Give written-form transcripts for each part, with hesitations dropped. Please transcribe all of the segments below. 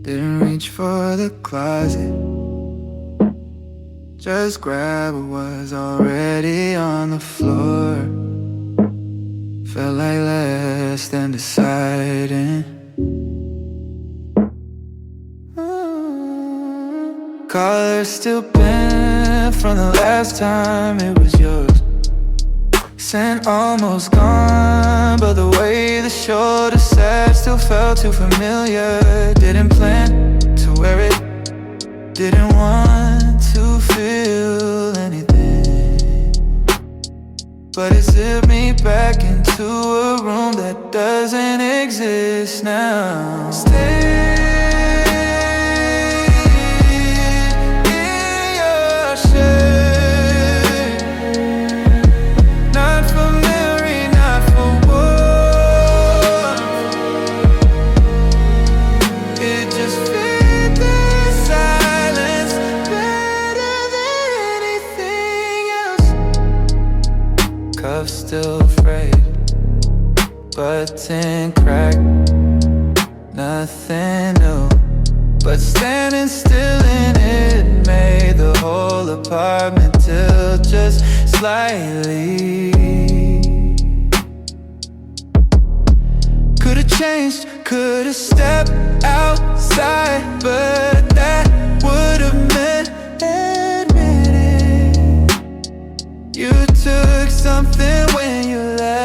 Didn't reach for the closet, just grab what was already on the floor. Felt like less than deciding. Color still bent from the last time it was yours. Scent almost gone, but the way the shoulder sat still felt too familiar. Didn't plan to wear it, didn't want to feel anything, but it zipped me back into a room that doesn't exist now. Stay in your shade, not for memory, not for warmth. It just fit the silence better than anything else. Cuffs still frayed, button cracked, nothing new, but standing still in it made the whole apartment tilt just slightly. Could've changed, could've stepped outside, but that would've meant admitting you took something when you left.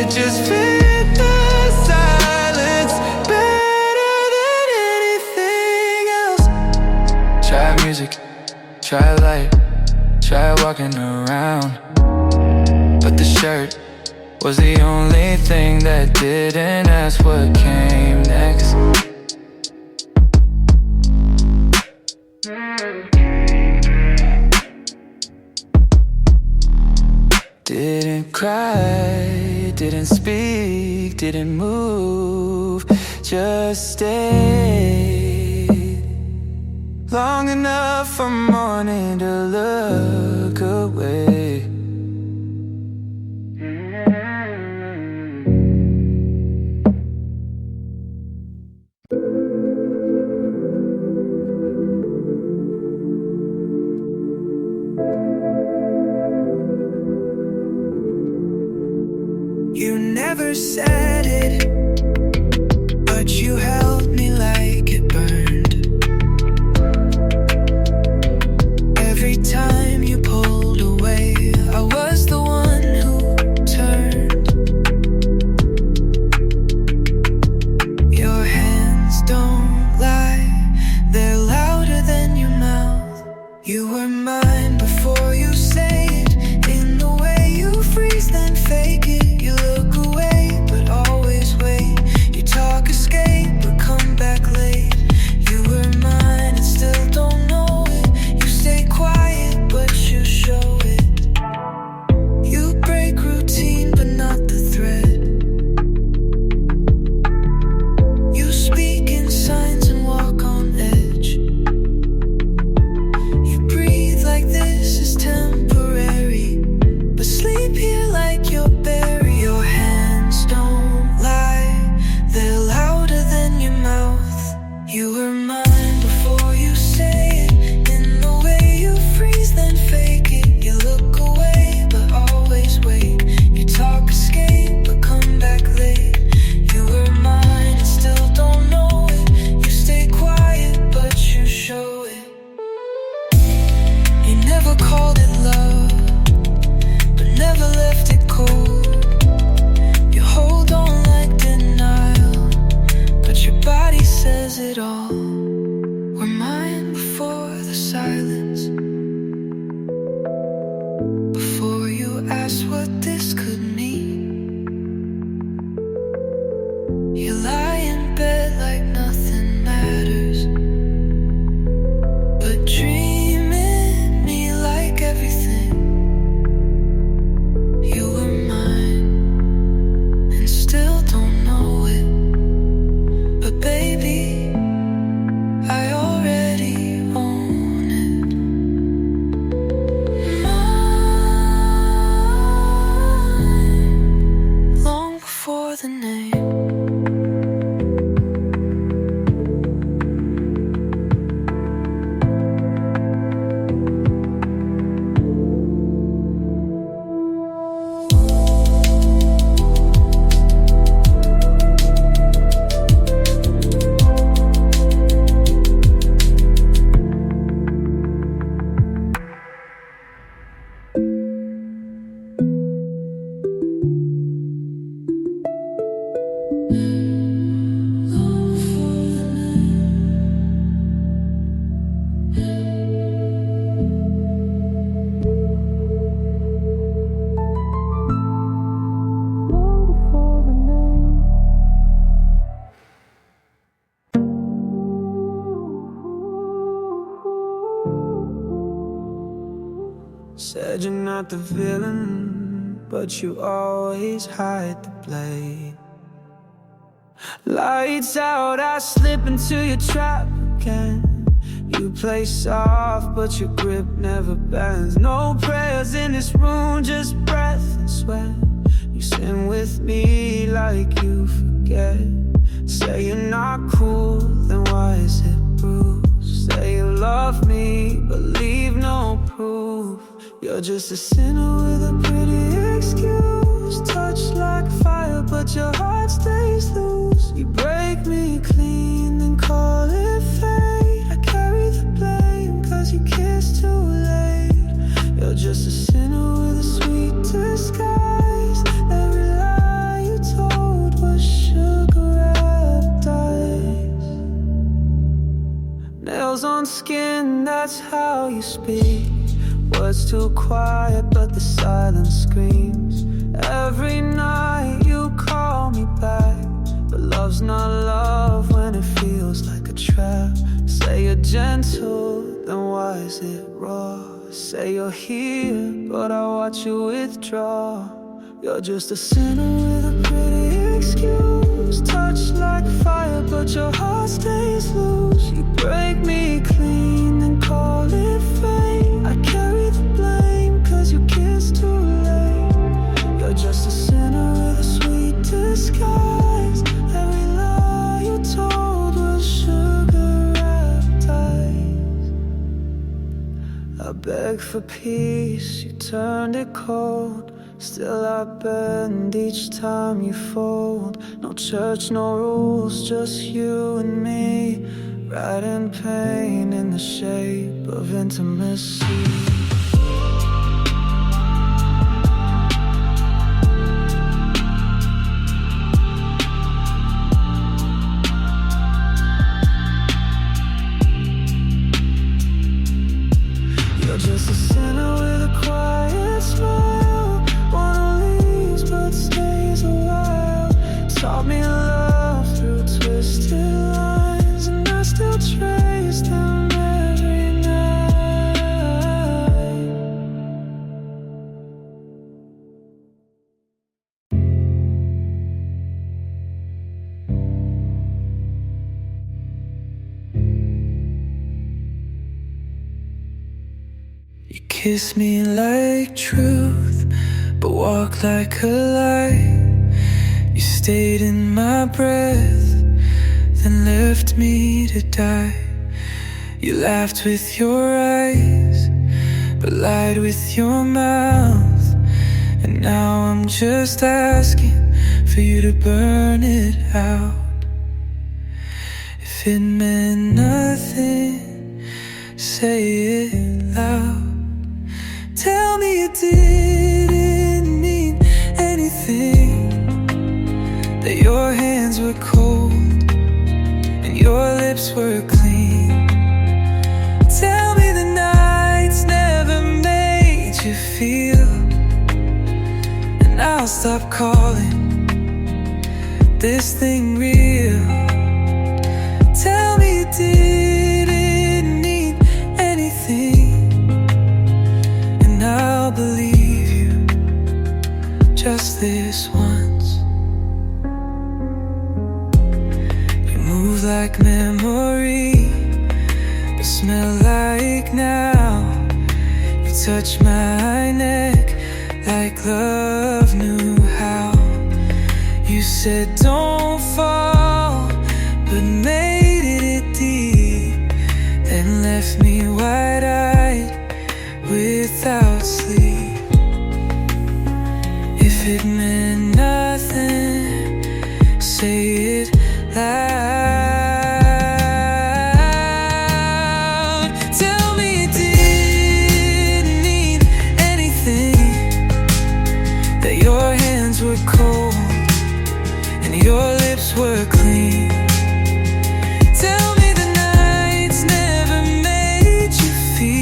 Just fit the silence better than anything else. Try music, try light, try walking around, but the shirt was the only thing that didn't ask what came next. Didn't cry, didn't speak, didn't move, just stayed long enough for morning to look away. You never said it, but you held me like it burned. Every time you pulled away, I was the one who turned. Your hands don't lie, they're louder than your mouth. You were mine before you say it, in the way you freeze then fake it. You look away, but all Said you're not the villain, but you always hide the blame. Lights out, I slip into your trap again. You play soft, but your grip never bends. No prayers in this room, just breath and sweat. You sin with me like you forget. Say you're not cool, then why is it bruised? Say you love me, but leave no proof. You're just a sinner with a pretty excuse. Touch like fire, but your heart stays loose. You break me clean, then call it fate. I carry the blame, cause you kissed too late. You're just a sinner with a sweet disguise. Every lie you told was sugar wrapped ice. Nails on skin, that's how you speak. Words too quiet, but the silence screams. Every night you call me back, but love's not love when it feels like a trap. Say you're gentle, then why is it raw? Say you're here, but I watch you withdraw. You're just a sinner with a pretty excuse. Touch like fire, but your heart stays loose. You break me clean, then call it fate. I carry the blame, cause you kissed too late. You're just a sinner with a sweet disguise. Every lie you told was sugar wrapped ice. I beg for peace, you turned it cold. Still I bend each time you fold. No church, no rules, just you and me. Writing pain in the shape of intimacy. You're just a sinner with a quiet smile. One who leaves but stays a while. Taught me love through twisted lines, and I still trace them every night. You kiss me like truth, but walk like a lie. You stayed in my breath, then left me to die. You laughed with your eyes, but lied with your mouth. And now I'm just asking for you to burn it out. If it meant nothing, say it loud. Tell me it didn't mean anything, that your hands were cold and your lips were clean. Tell me the nights never made you feel, and I'll stop calling this thing real. Tell me it didn't mean anything, and I'll believe you just this once. You move like memory, but smell like now. You touch my neck like love knew how. You said don't fall, but made it deep, then left me wide-eyed without sleep. If it meant nothing, say it loud. Tell me it didn't mean anything, that your hands were cold and your lips were clean. Tell me the nights never made you feel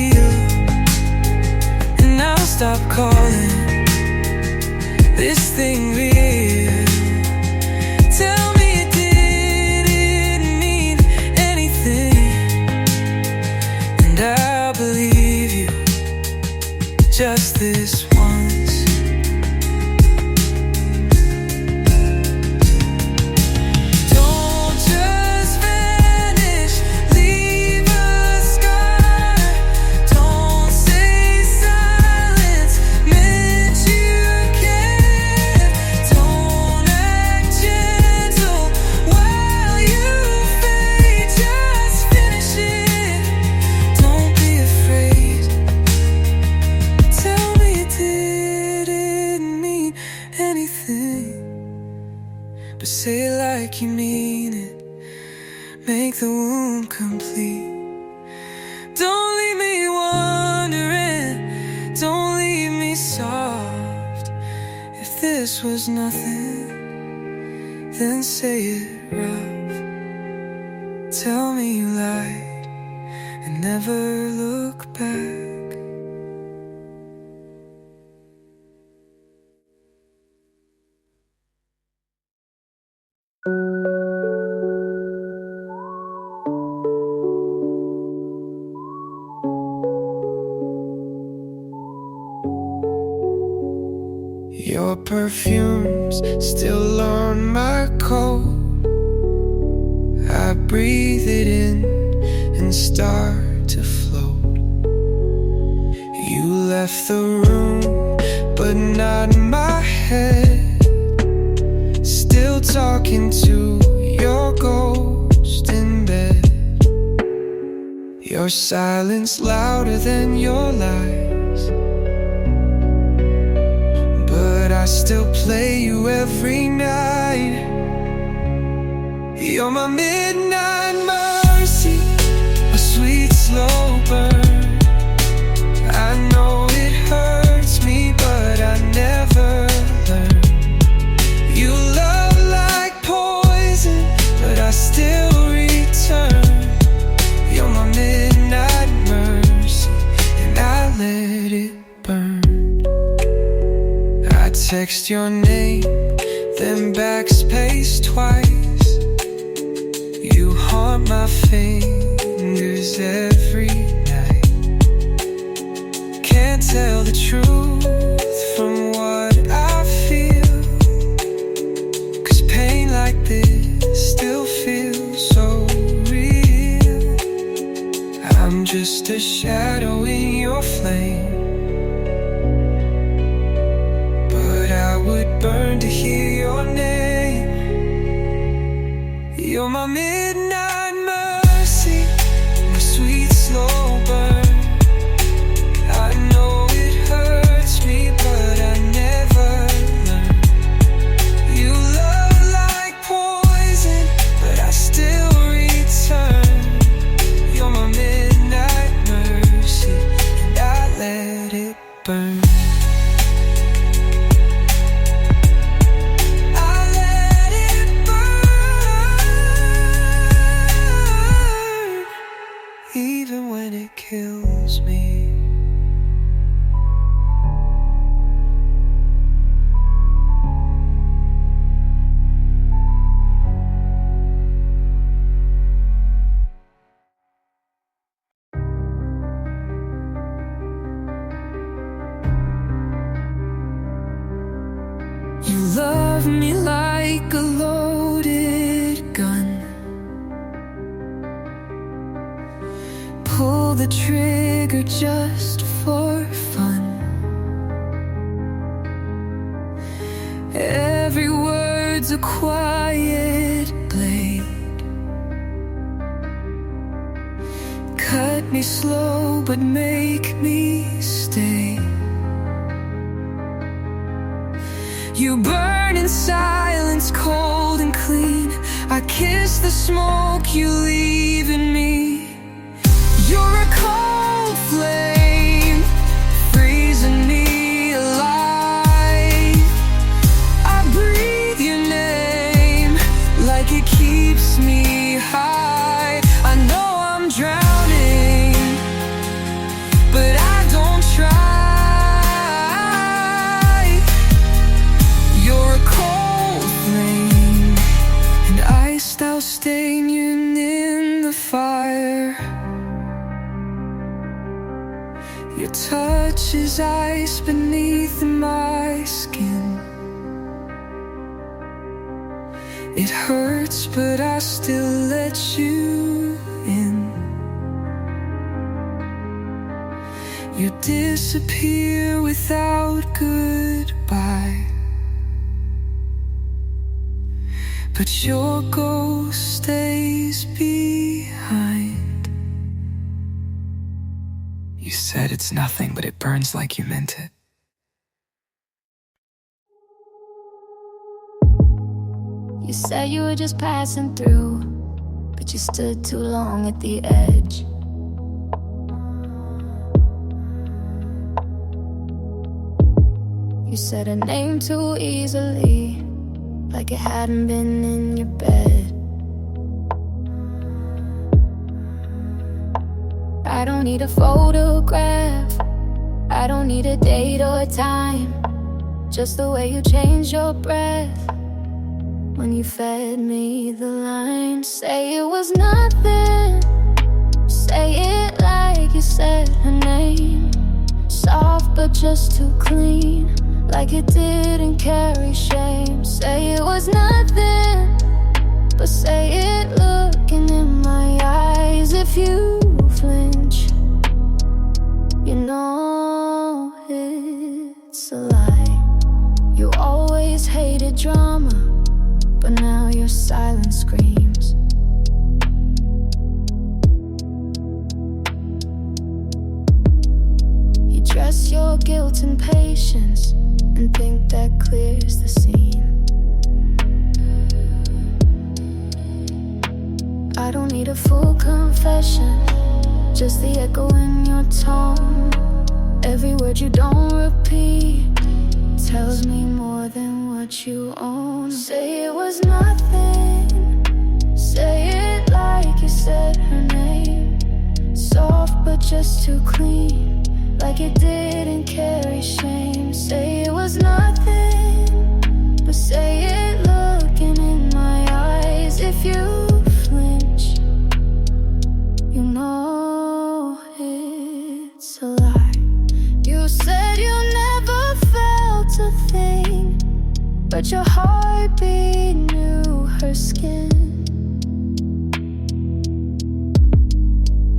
incomplete. Don't leave me wondering, don't leave me soft. If this was nothing, then say it rough. Tell me you lied and never look back. Your perfume's still on my coat. I breathe it in and start to float. You left the room, but not my head. Still talking to your ghost in bed. Your silence louder than your lies, but I still play you every night. You're my midnight mercy, a sweet slow burn. I know it hurts me, but I never learn. You love like poison, but I still return. You're my midnight mercy, and I let it burn. I text your name, then backspace twice. You haunt my fingers every night. Can't tell the truth from what I feel, 'cause pain like this still feels so real. I'm just a shadow in your flame, but I would burn to hear your name. You're my midnight mercy, my sweet slow burn. I know it hurts me, but I never learn. You love like poison, but I still return. You're my midnight mercy, and I let it burn. Even when it kills me. You love me like a loaded gun. Pull the trigger just for fun. Every word's a quiet blade. Cut me slow but make me stay. You burn in silence, cold and clean. I kiss the smoke you leave in me. You're a cold flame, freezing me alive. I breathe your name like it keeps me high. I know I'm drowning, but I don't try. You're a cold flame, and ice I'll stain you in the fire. Your touch is ice beneath my skin. It hurts, but I still let you in. You disappear without goodbye, but your ghost stays behind. You said it's nothing, but it burns like you meant it. You said you were just passing through, but you stood too long at the edge. You said her name too easily, like it hadn't been in your bed. I don't need a photograph, I don't need a date or a time, just the way you change your breath when you fed me the line. Say it was nothing, say it like you said her name. Soft but just too clean, like it didn't carry shame. Say it was nothing, but say it looking in my eyes. If you flinch, you know it's a lie. You always hated drama, but now your silence screams. You dress your guilt and patience and think that clears the scene. I don't need a full confession, just the echo in your tone. Every word you don't repeat tells me more than what you own. Say it was nothing, say it like you said her name. Soft but just too clean, like it didn't carry shame. Say it was nothing, but say it looking in my eyes. If you flinch, you know it's a lie. You said you never felt a thing, but your heartbeat knew her skin.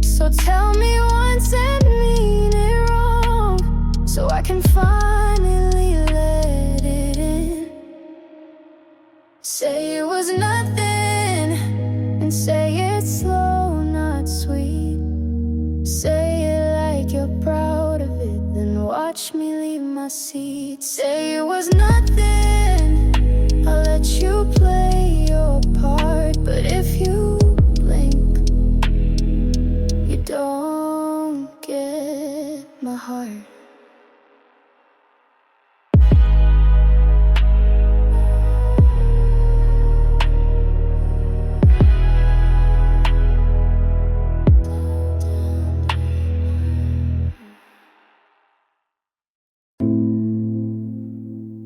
So tell me once and mean it wrong, so I can finally let it in. Say it was nothing, and say it slow, not sweet. Say it like you're proud of it, then watch me leave my seat. Say it was nothing, I'll let you play your part. But if you blink, you don't get my heart.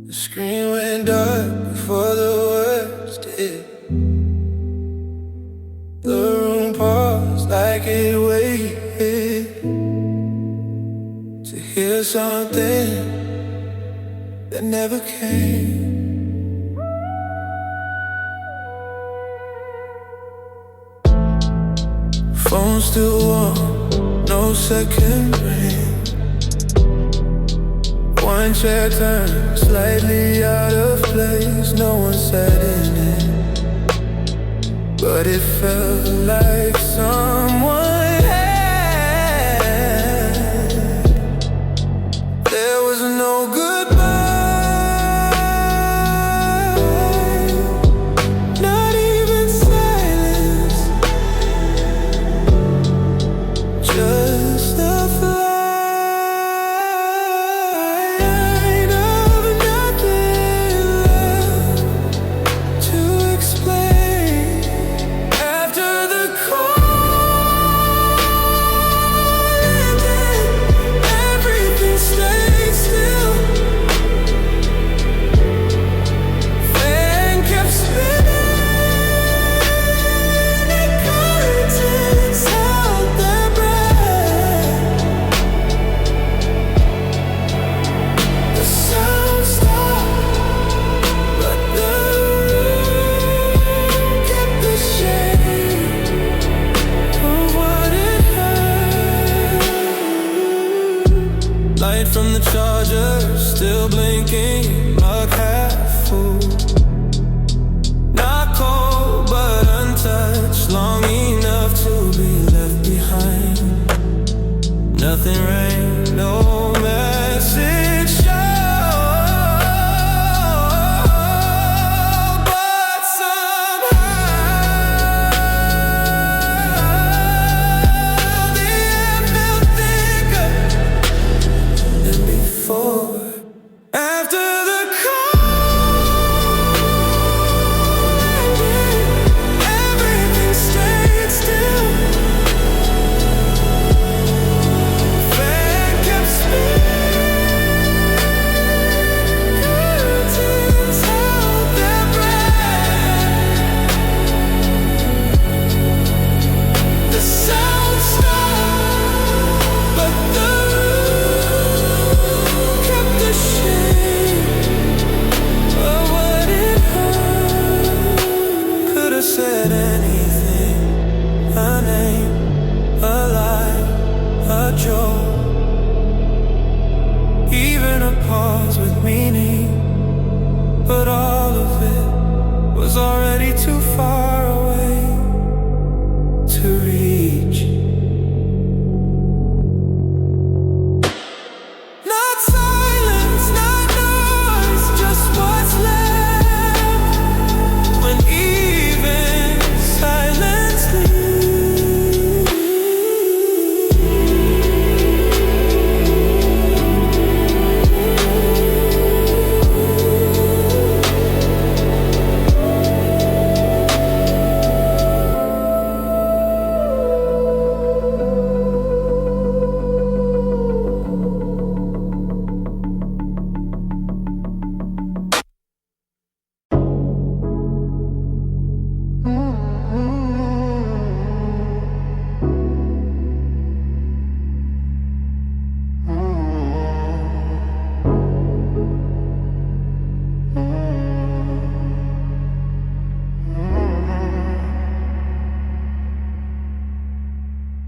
The screen went dark before the words did. The room paused like it waited to hear something that never came. Phone still warm, no second ring. One chair turned slightly out of place. No one sat in it, but it felt like someone had. There was no goodbye, not even silence, just a flight of nothing left to explain. After the call ended, everything stayed still. Fan kept spinning, curtains held their breath. The sound stopped, but the room kept the shape of what it had. Light from the charger, still blinking, mug half full. Not cold, but untouched, long enough to be left behind. Nothing rang, no message showed, but somehow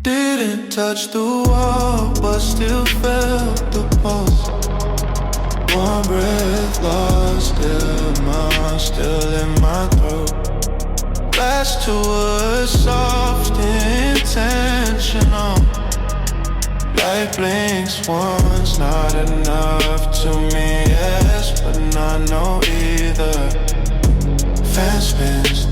Didn't touch the wall, but still felt the pulse. One breath lost, still in my throat. Flash to a soft, intentional. Light blinks once, not enough to me, yes, but not no either. Fan spins,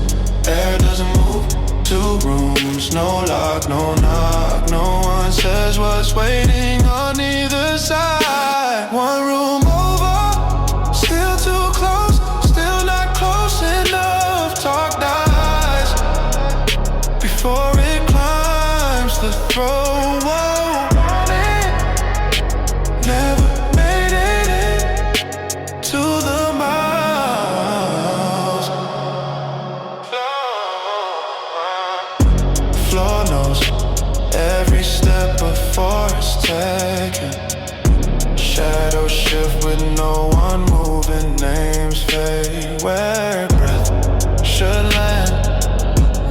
air doesn't move. 2 rooms, no lock, no knock. No one says what's waiting on either side. One room over, still too close, still not close enough. Talk dies before it climbs the throne. Never made it in to the miles. Floor knows every step before it's taken. Shadows shift with no one moving. Names fade where breath should land.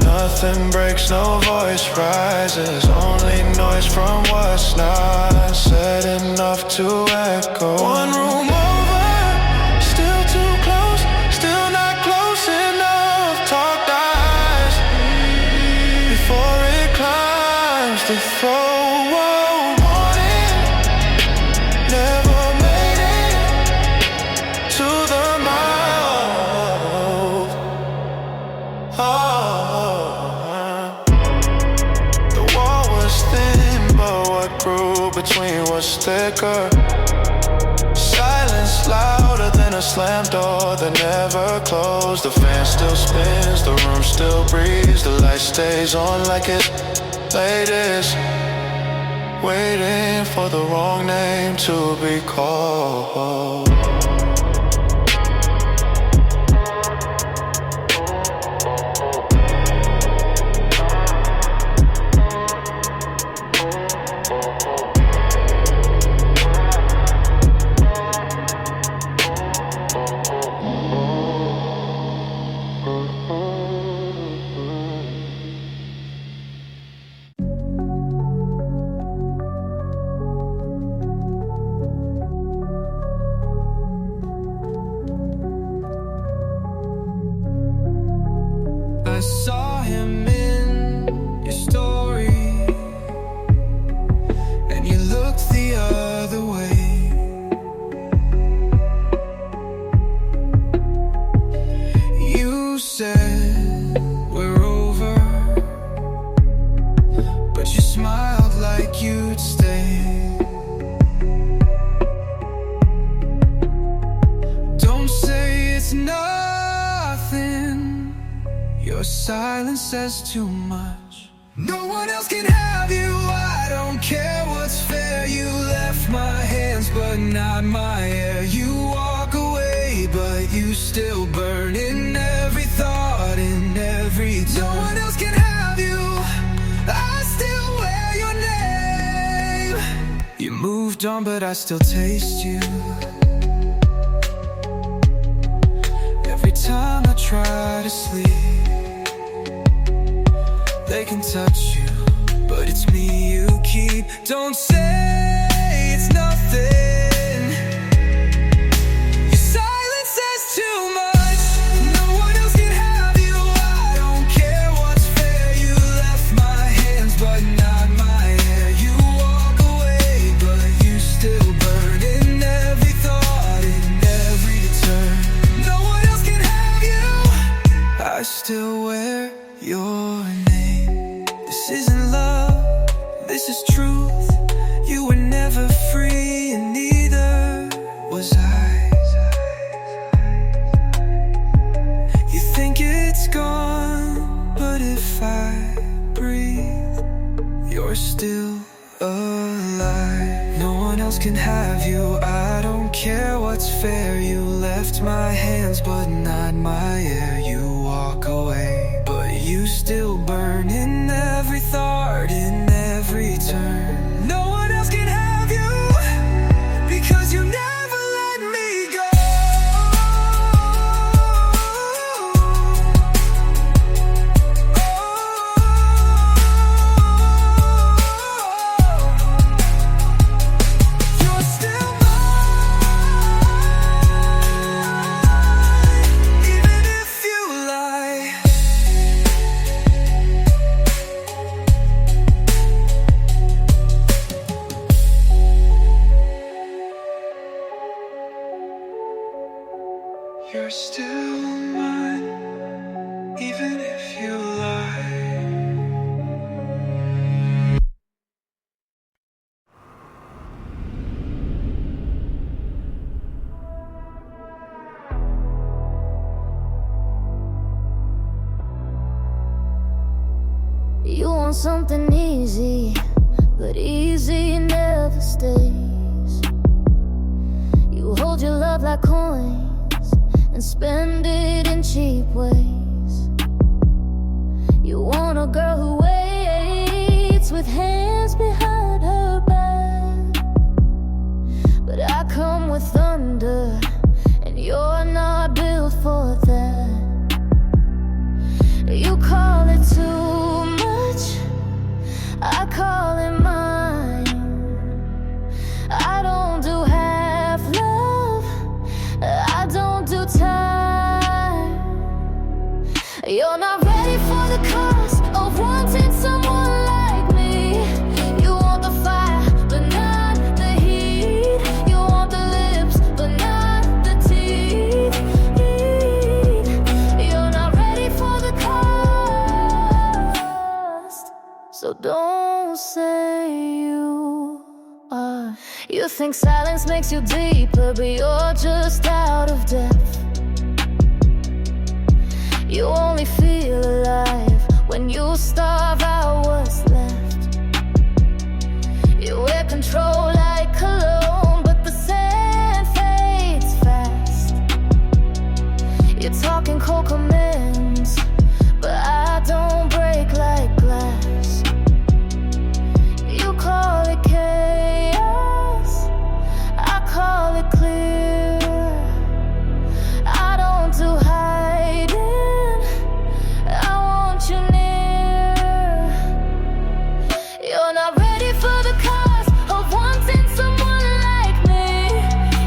Nothing breaks, no voice rises. Only noise from what's not said, enough to echo. One room over, still too close, still not close enough. Talk dies before it climbs the throne. Want it, never made it to the mouth. The wall was thin, but what grew between was thicker. Silence louder than a slammed door that never closed. The fan still spins, the room still breathes. The light stays on like it's latest, waiting for the wrong name to be called. I saw him in your story, and you looked the other way. You said we're over, but you smiled like you'd stay. Don't say it's nothing. Your silence says too much. No one else can have you. I don't care what's fair. You left my hands, but not my air. You walk away, but you still burn in every thought, in every tone. No one else can have you. I still wear your name. You moved on, but I still taste you. Every time I try to sleep, they can touch you, but it's me you keep. Don't say it's nothing. Your silence says too much. No one else can have you. I don't care what's fair. You left my hands, but not my air. You walk away, but you still burn in every thought, in every turn. No one else can have you. I still wear your name. This isn't love, this is truth. You were never free, and neither was I. You think it's gone, but if I breathe, you're still alive. No one else can have you. I don't care what's fair. You left my hands, but not my air. You walk away, but you still burn in every thought, in every turn. No one else can have you, because you never let me go. still mine, even if you lie. You want something easy, but easy never stays. You hold your love like coins and spend it in cheap ways. You want a girl who waits with hands behind her back, but I come with thunder, and you're not built for that. You call it too much, I call it mine. I don't do half love, I don't do time. You're not ready for the cost of wanting someone like me. You want the fire, but not the heat. You want the lips, but not the teeth. You're not ready for the cost, so don't say you are. You think silence makes you deeper, but you're just out of depth. You only feel alive when you starve out what's left. You wear control like cologne, but the sand fades fast. You're talking cold commands, but I don't break like glass. You call it chaos, I call it clear. I don't do hiding, I want you near. You're not ready for the cost of wanting someone like me.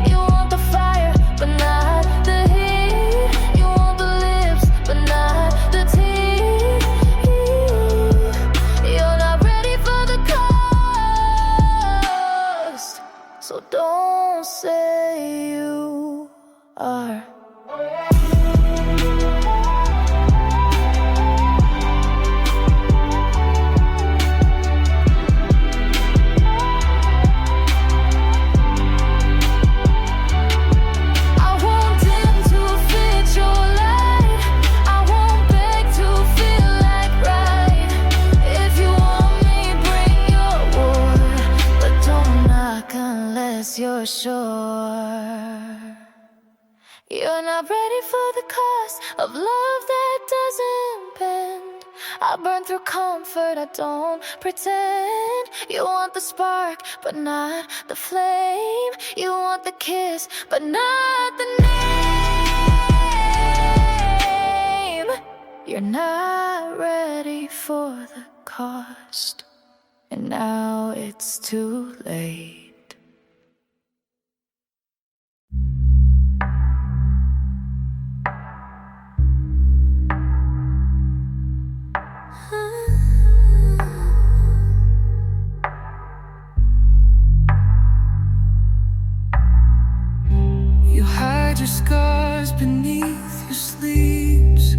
You want the fire, but not the heat. You want the lips, but not the teeth. You're not ready for the cost, so don't say you are. I won't dim to fit your light, I won't beg to feel like right. If you want me, bring your war, but don't knock unless you're sure. You're not ready for the cost of love that doesn't bend. I burn through comfort, I don't pretend. You want the spark, but not the flame. You want the kiss, but not the name. You're not ready for the cost, and now it's too late. You hide your scars beneath your sleeves,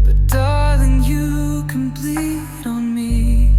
but darling, you can bleed on me.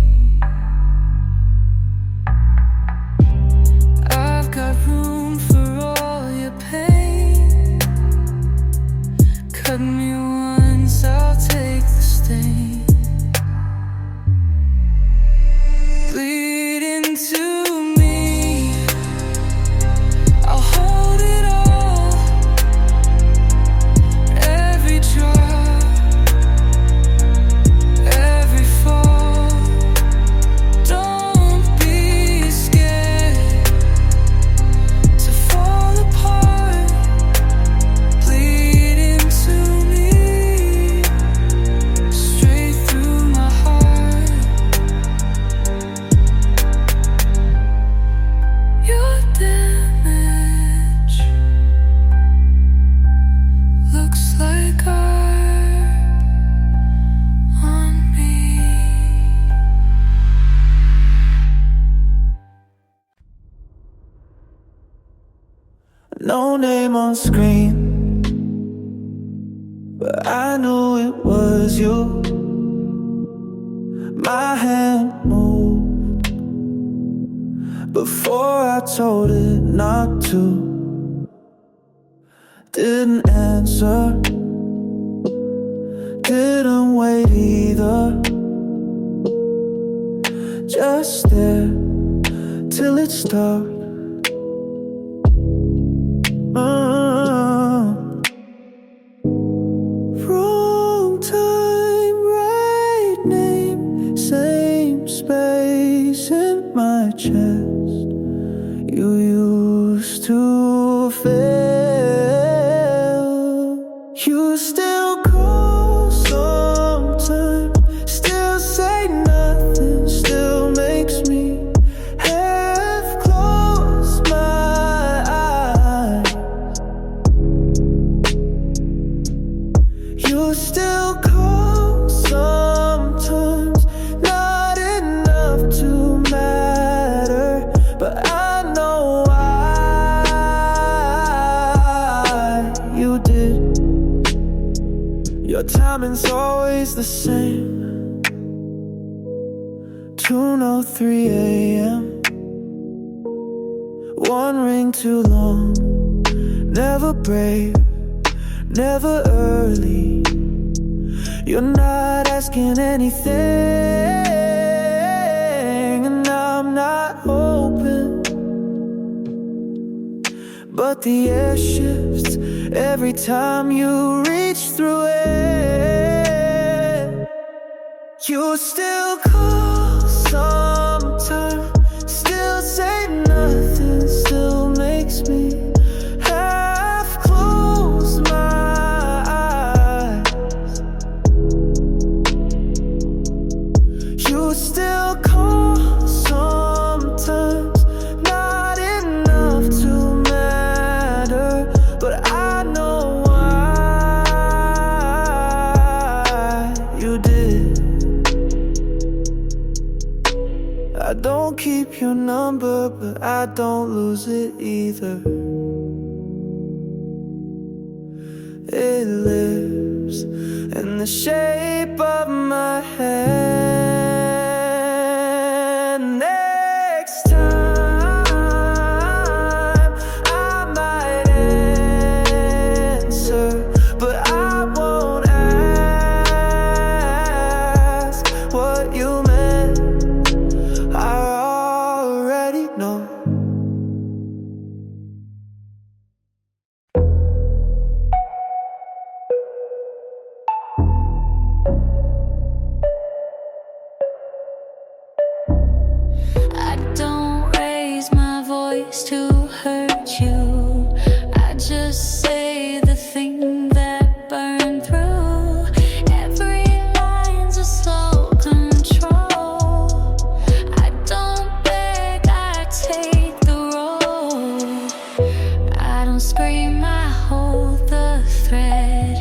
no name on screen, but I knew it was you. My hand moved before I told it not to. Didn't answer, didn't wait either. Just there till it stopped. Wrong time, right name, same space in my chest. You used to fail. You still call sometimes, still say nothing, still makes me half close my eyes. You still call sometimes, not enough to matter, but I know why you did. Your timing's always the same. 2:03 a.m. One ring too long. Never brave, never early. You're not asking anything, and I'm not hoping. But the air shifts every time you reach through it. You still call sometimes, still say nothing, still makes me half close my eyes. You still call sometimes, not enough to matter, but I know why you did. I don't keep your number, but I don't lose it either. It lives in the shape of my hand. Next time I might answer, but I won't ask what you meant. I already know. I don't raise my voice to hurt you. I just say the thing that burned through. Every line's a slow control. I don't beg, I take the role. I don't scream, I hold the thread.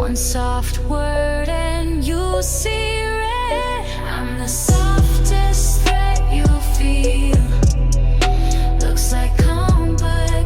One soft word and you see red. I'm the softest threat you feel. Looks like comfort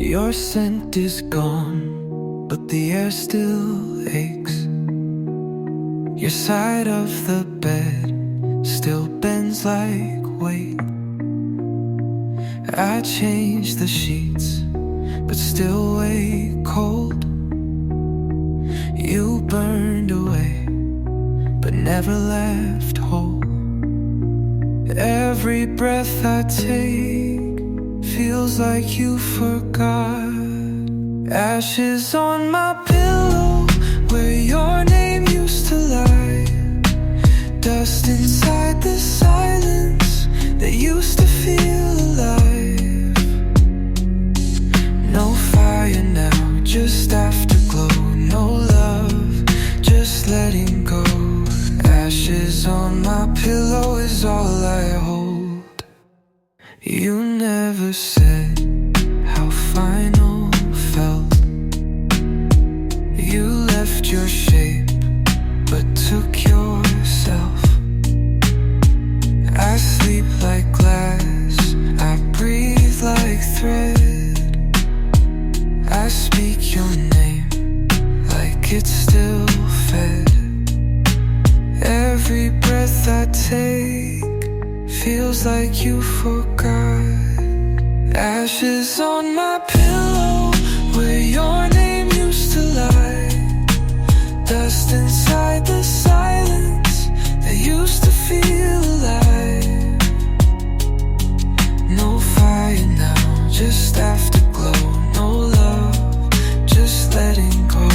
Your scent is gone, but the air still aches. Your side of the bed still bends like weight. I changed the sheets, but still wake cold. You burned away, but never left whole. Every breath I take feels like you forgot. Ashes on my pillow, where your name used to lie. Dust inside the silence that used to feel alive. No fire now, just afterglow. No love, just letting go. Ashes on my pillow is all I hold. You never said how final felt. You left your shape, but took yourself. I sleep like glass, I breathe like thread. I speak your name like it's still fed. Every breath I take feels like you forgot. Ashes on my pillow, where your name used to lie. Dust inside the silence that used to feel alive. No fire now, just afterglow. No love, just letting go.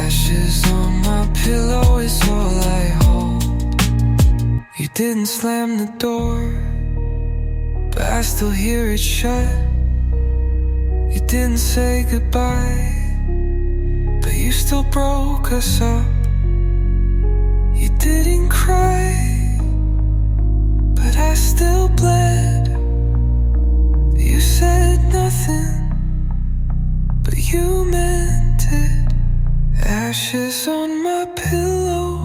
Ashes on my pillow is all I hold. You didn't slam the door, but I still hear it shut. You didn't say goodbye, but you still broke us up. You didn't cry, but I still bled. You said nothing, but you meant it. Ashes on my pillow,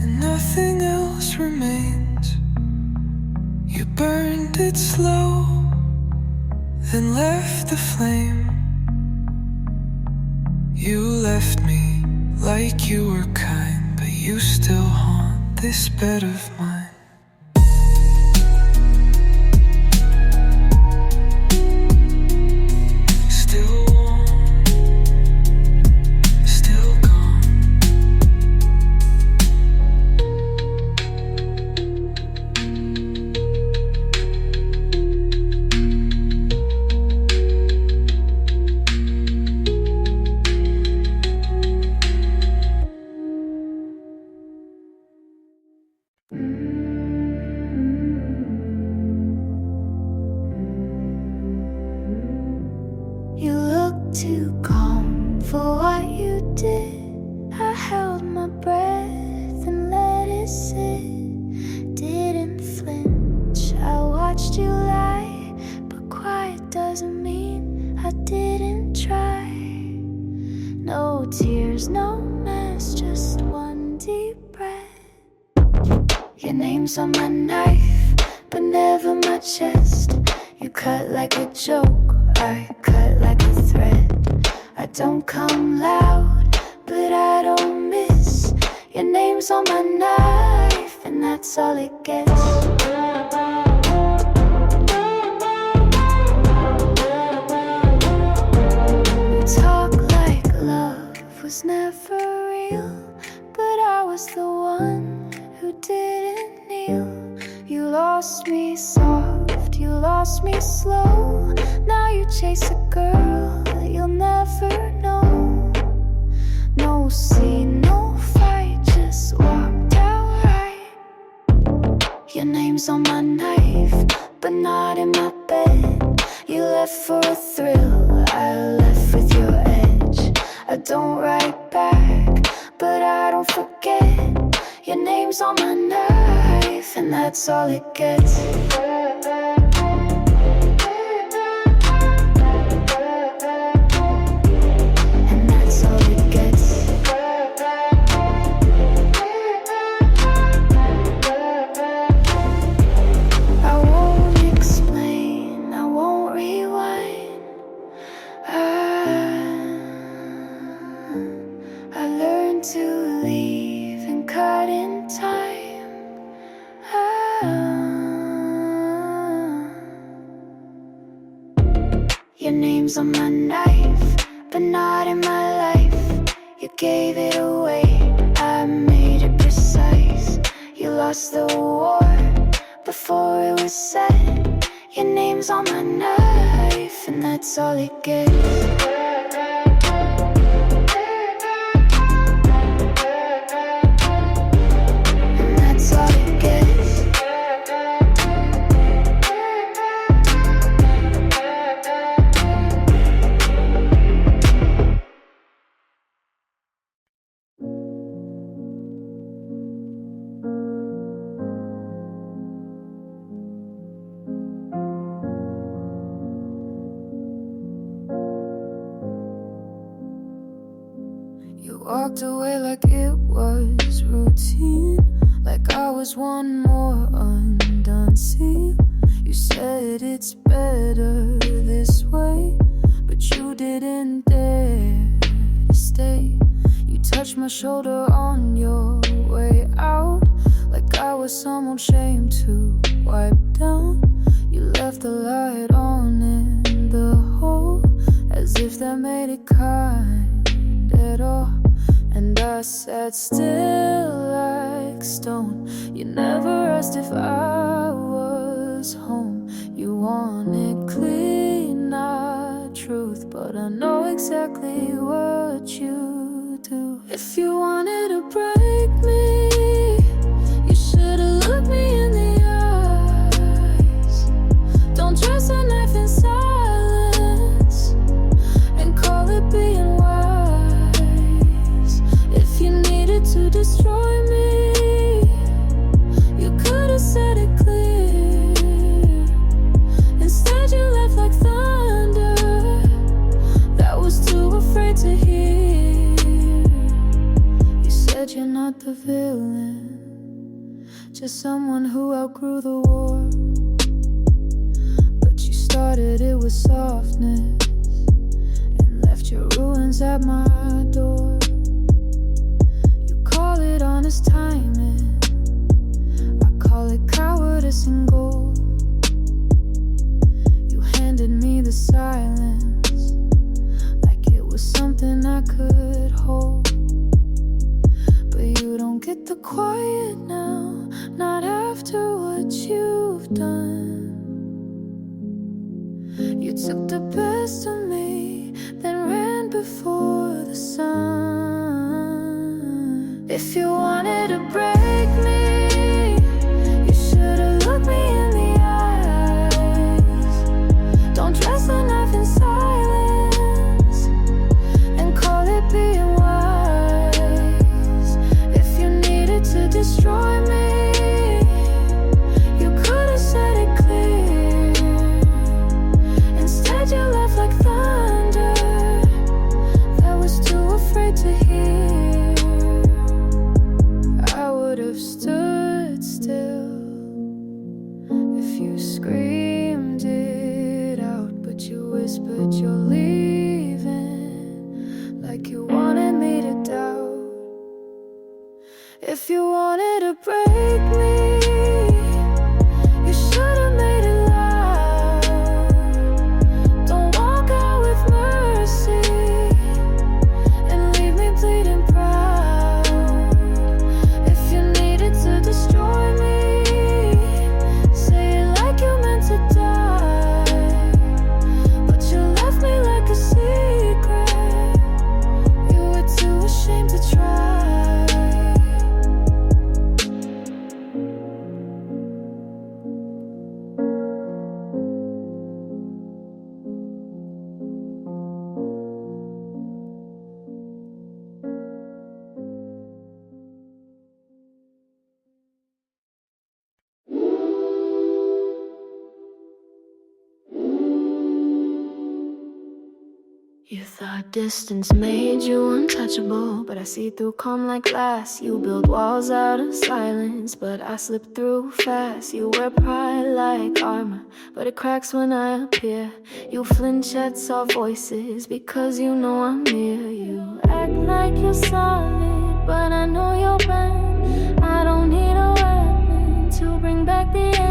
and nothing else remains. You burned it slow, then left the flame. You left me like you were kind, but you still haunt this bed of mine. You look too calm for what you did. I held my breath and let it sit. Didn't flinch, I watched you lie. But quiet doesn't mean I didn't try. No tears, no mess, just one deep breath. Your name's on my knife, but never my chest. You cut like a joke, I cut like a thread. I don't come loud, but I don't miss. Your name's on my knife, and that's all it gets. We talk like love was never real, but I was the one who didn't kneel. You lost me soft, you lost me slow. Now you chase a girl that you'll never know. No scene, no fight, just walked out right. Your name's on my knife, but not in my bed. You left for a thrill, I left with your edge. I don't write back, but I don't forget. Your name's on my knife, and that's all it gets. name's on my knife, but not in my life. You gave it away, I made it precise. You lost the war before it was said. Your name's on my knife, and that's all it gets. Walked away like it was routine, like I was one more undone scene. You said it's better this way, but you didn't dare to stay. You touched my shoulder on your way out, like I was some old shame to wipe down. You left the light on in the hole, as if that made it kind at all. And I sat still like stone. You never asked if I was home. You wanted clean, not truth, but I know exactly what you do. If you wanted to break me, you should've looked me in the eyes. Don't trust a knife in silence and call it being wise. To destroy me, you could've said it clear. Instead you left like thunder that was too afraid to hear. You said you're not the villain, just someone who outgrew the war. But you started it with softness and left your ruins at my door. Call it honest timing, I call it cowardice and gold. You handed me the silence like it was something I could hold. But you don't get the quiet now, not after what you've done. You took the best of me, then ran before the sun. If you wanted to break me, you should've looked me in the eyes. Don't dress a knife in silence and call it being wise. If you needed to destroy me, you could've said it clear. Instead you left like thunder that was too afraid to hear. Have stood still if you screamed it out, but you whispered you're leaving like you wanted me to doubt. If you wanted to break me, you should've made it loud. Don't walk out with mercy and leave me bleeding proud. Destroy me, say it like you meant to die, but you left me like a secret. You were too ashamed to try. You thought distance made you untouchable, but I see through calm like glass. You build walls out of silence, but I slip through fast. You wear pride like armor, but it cracks when I appear. You flinch at soft voices because you know I'm near. You act like you're solid, but I know you're bent. I don't need a weapon to bring back the end.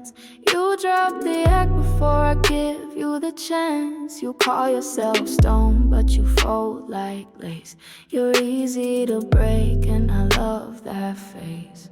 glance. You drop the act before I give you the chance. You call yourself stone, but you fold like lace. You're easy to break, and I love that face.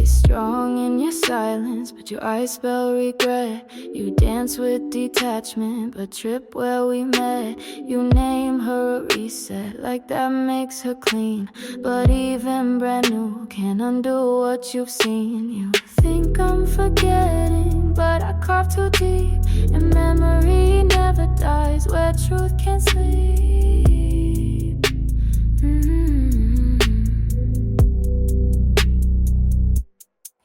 Strong in your silence, but your eyes spell regret. You dance with detachment, but trip where we met. You name her a reset, like that makes her clean. But even brand new can't undo what you've seen. You think I'm forgetting, but I carve too deep, and memory never dies where truth can't sleep.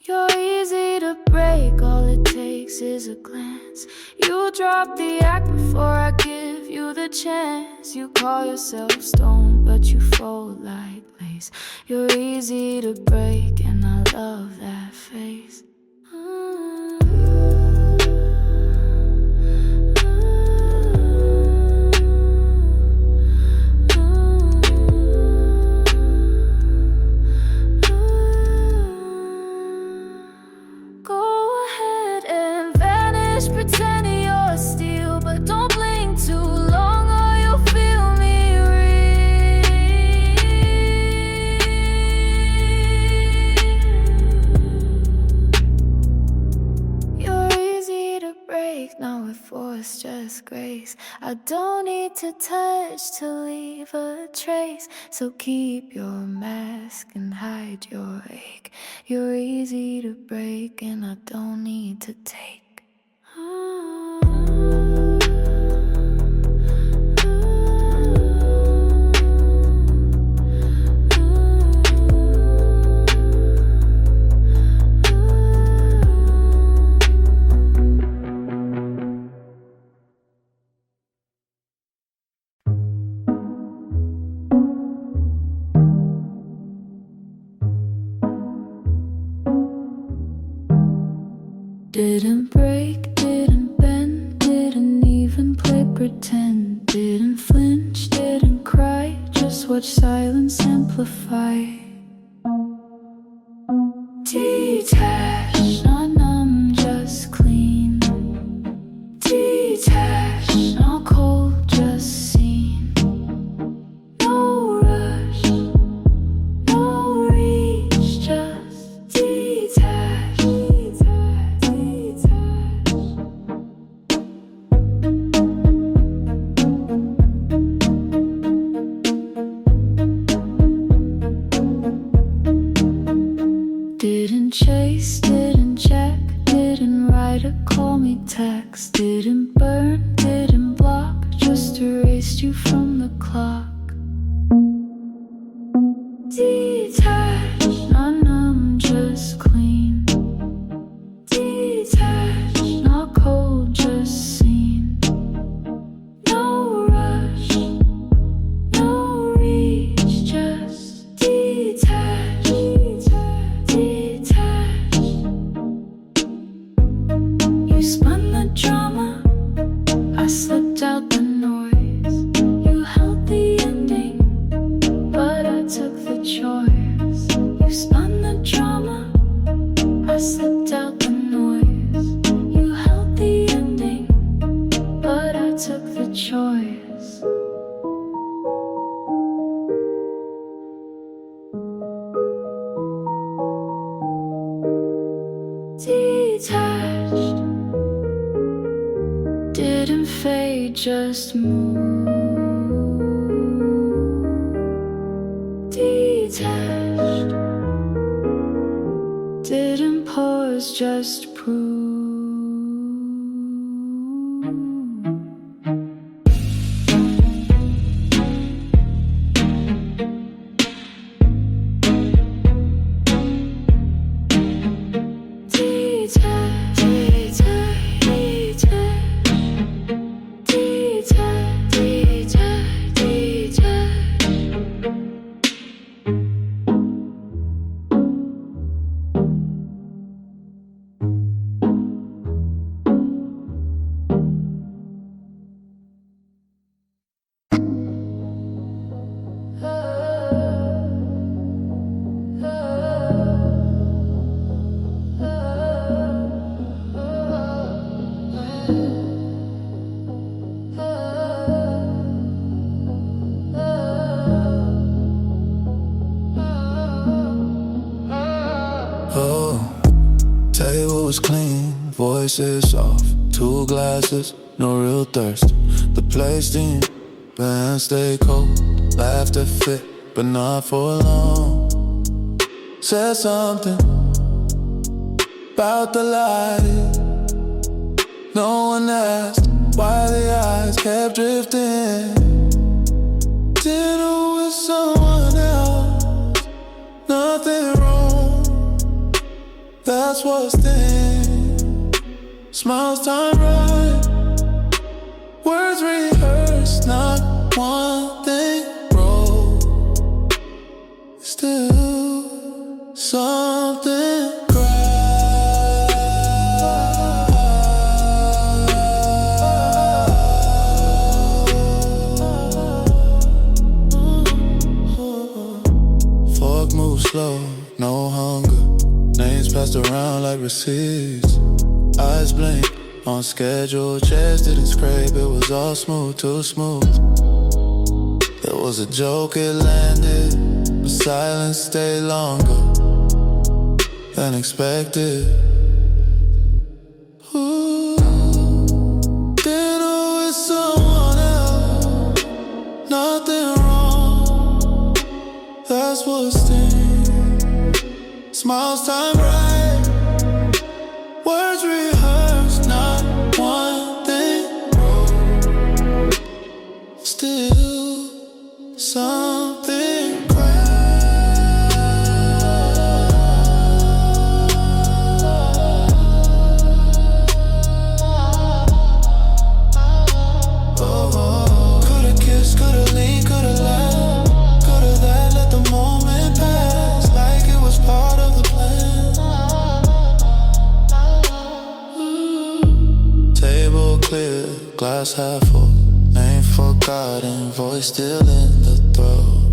You're easy to break, all it takes is a glance. You drop the act before I give you the chance. You call yourself stone, but you fold like lace. You're easy to break, and I love that face. Pretending you're steel, but don't blink too long or you'll feel me real. You're easy to break, not with force, just grace. I don't need to touch to leave a trace, so keep your mask and hide your ache. You're easy to break, and I don't need to take. Didn't break, didn't bend, didn't even play pretend. Didn't flinch, didn't cry, just watch silence amplify. Detached, not numb, just clean. Detached, not cold, just seen. No rush, no reach, just detached. Didn't chase, didn't check, didn't write or call me text. Didn't burn, didn't block, just erased you from the clock. Detached, not numb, just clean. Detached, not cold, just seen. No rush, no reach, just detached. You spun the drama, I slipped out the noise. You held the ending, but I took the choice. You spun the drama, I slipped out the noise. You held the ending, but I took the choice. Detached, didn't fade, just move. Detached, didn't pause, just prove. voices off, 2 glasses, no real thirst. The place steam, bands stay cold. Laughter fit, but not for long. Said something about the light. No one asked why the eyes kept drifting. Dinner with someone else, nothing wrong. That's what's staying. Smiles time right, words rehearsed, not one thing wrong. Still something slow, no hunger. Names passed around like receipts. Eyes blink on schedule. Chest didn't scrape, it was all smooth, too smooth. There was a joke, it landed, but silence stayed longer than expected. Ooh, dinner with someone else, nothing wrong. That's what's staying. Smiles time right, words rehearsed, not one thing wrong. Still something oh, coulda kissed, coulda leaned, coulda laughed, coulda that, let the moment pass like it was part of the plan. Table clear, glass half full, name forgotten, voice still in the throat.